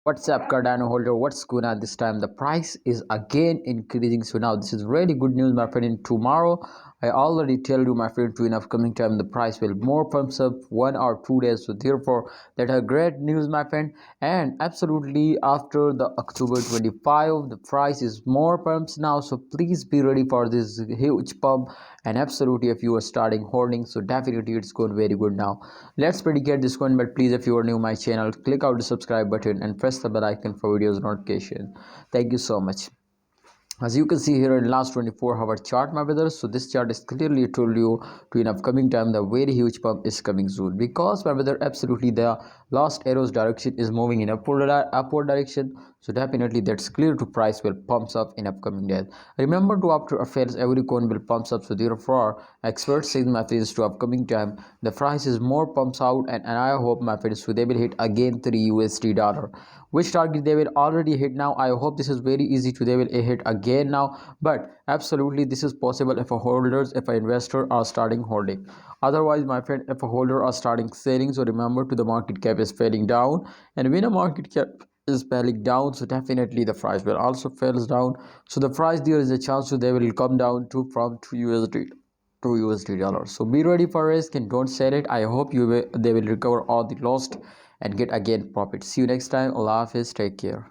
What's up, Cardano holder? What's going on this time? The price is again increasing. So now this is really good news, my friend. In tomorrow, I already tell you, my friend, to in upcoming time the price will more pumps up 1 or 2 days. So therefore, that are great news, my friend. And absolutely after the October 25, the price is more pumps now. So please be ready for this huge pump. And absolutely, if you are starting holding, so definitely it's going very good now. Let's predicate this one, but please, if you are new to my channel, click out the subscribe button and press the bell icon for videos notification. Thank you so much. As you can see here in last 24-hour chart, my brothers, so this chart is clearly told you to in upcoming time the very huge pump is coming soon, because my brother, absolutely the last arrow's direction is moving in upward direction. So definitely that's clear to price will pumps up in upcoming days. Remember, to after affairs every coin will pumps up. So therefore experts say, my friends, to upcoming time the price is more pumps out, and I hope, my friends, so they will hit again 3 USD dollar, which target they will already hit now. I hope this is very easy to they will hit again now, but absolutely this is possible if a holders, if an investor are starting holding. Otherwise, my friend, if a holder are starting selling, so remember to the market cap is falling down, and when a market cap is falling down, so definitely the price will also falls down. So the price, there is a chance so they will come down to from 2 USD to USD dollars. So be ready for risk and don't sell it. I hope they will recover all the lost and get again profit. See you next time. Allah Hafiz. Take care.